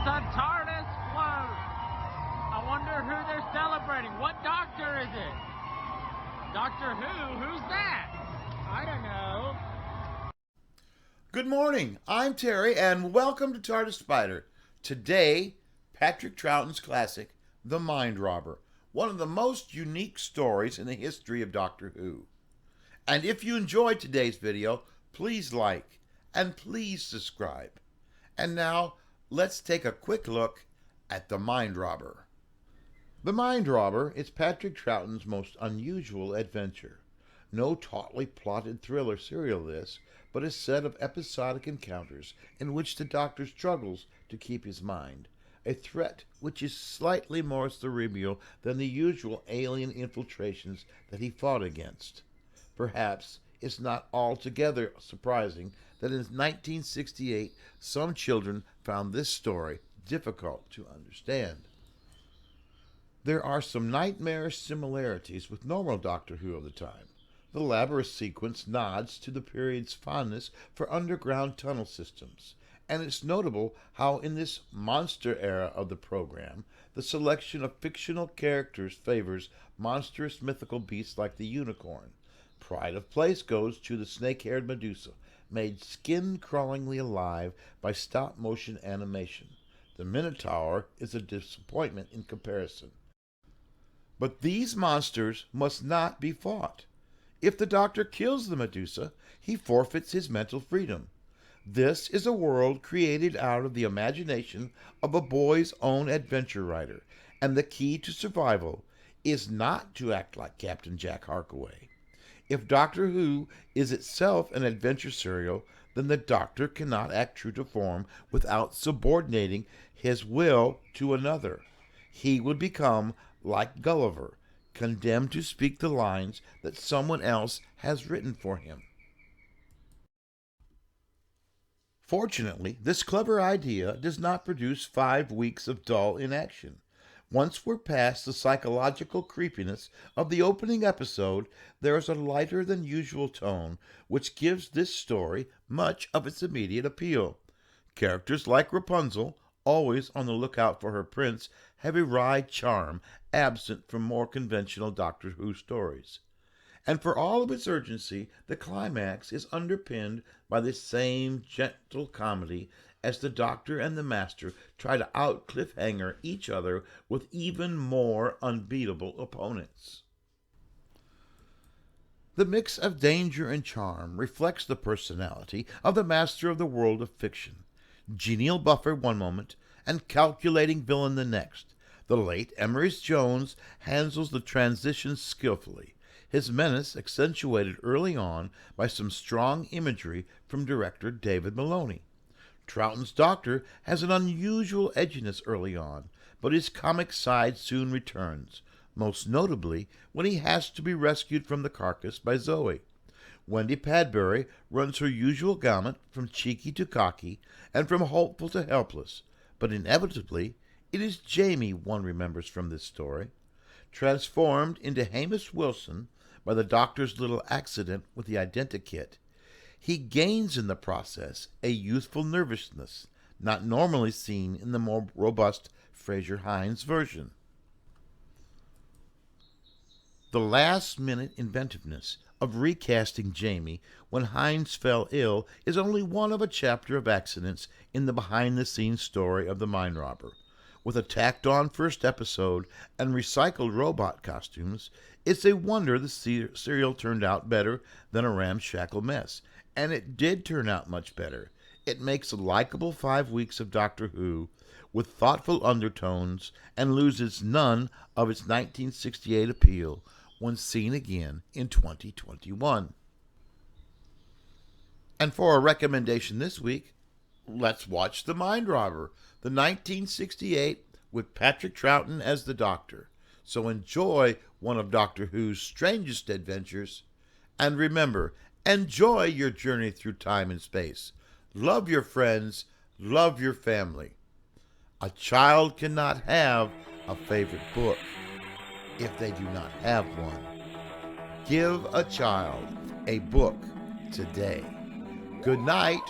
It's a TARDIS float. I wonder who they're celebrating. What doctor is it? Doctor Who? Who's that? I don't know. Good morning. I'm Terry, and welcome to TARDIS Spider. Today, Patrick Troughton's classic, The Mind Robber, one of the most unique stories in the history of Doctor Who. And if you enjoyed today's video, please like and please subscribe. And now, let's take a quick look at The Mind Robber. The Mind Robber is Patrick Troughton's most unusual adventure. No tautly plotted thriller serial this, but a set of episodic encounters in which the Doctor struggles to keep his mind, a threat which is slightly more cerebral than the usual alien infiltrations that he fought against. Perhaps it's not altogether surprising that in 1968 some children found this story difficult to understand. There are some nightmarish similarities with normal Doctor Who of the time. The Labyrinth sequence nods to the period's fondness for underground tunnel systems, and it's notable how in this monster era of the program, the selection of fictional characters favors monstrous mythical beasts like the unicorn. Pride of place goes to the snake-haired Medusa, made skin-crawlingly alive by stop-motion animation. The Minotaur is a disappointment in comparison. But these monsters must not be fought. If the Doctor kills the Medusa, he forfeits his mental freedom. This is a world created out of the imagination of a boy's own adventure writer, and the key to survival is not to act like Captain Jack Harkaway. If Doctor Who is itself an adventure serial, then the Doctor cannot act true to form without subordinating his will to another. He would become like Gulliver, condemned to speak the lines that someone else has written for him. Fortunately, this clever idea does not produce 5 weeks of dull inaction. Once we're past the psychological creepiness of the opening episode, there is a lighter than usual tone which gives this story much of its immediate appeal. Characters like Rapunzel, always on the lookout for her prince, have a wry charm absent from more conventional Doctor Who stories. And for all of its urgency, the climax is underpinned by the same gentle comedy as the Doctor and the Master try to out-cliffhanger each other with even more unbeatable opponents. The mix of danger and charm reflects the personality of the master of the world of fiction. Genial buffer one moment, and calculating villain the next. The late Emerys Jones handles the transition skillfully, his menace accentuated early on by some strong imagery from director David Maloney. Troughton's Doctor has an unusual edginess early on, but his comic side soon returns, most notably when he has to be rescued from the carcass by Zoe. Wendy Padbury runs her usual gamut from cheeky to cocky and from hopeful to helpless, but inevitably it is Jamie one remembers from this story. Transformed into Hamish Wilson by the Doctor's little accident with the identikit, he gains in the process a youthful nervousness not normally seen in the more robust Fraser Hines version. The last-minute inventiveness of recasting Jamie when Hines fell ill is only one of a chapter of accidents in the behind-the-scenes story of The Mind Robber. With a tacked-on first episode and recycled robot costumes, it's a wonder the serial turned out better than a ramshackle mess. And it did turn out much better. It makes a likable 5 weeks of Doctor Who with thoughtful undertones and loses none of its 1968 appeal when seen again in 2021. And for a recommendation this week, let's watch The Mind Robber, the 1968 with Patrick Troughton as the Doctor. So enjoy one of Doctor Who's strangest adventures, and remember, enjoy your journey through time and space. Love your friends, love your family. A child cannot have a favorite book if they do not have one. Give a child a book today. Good night.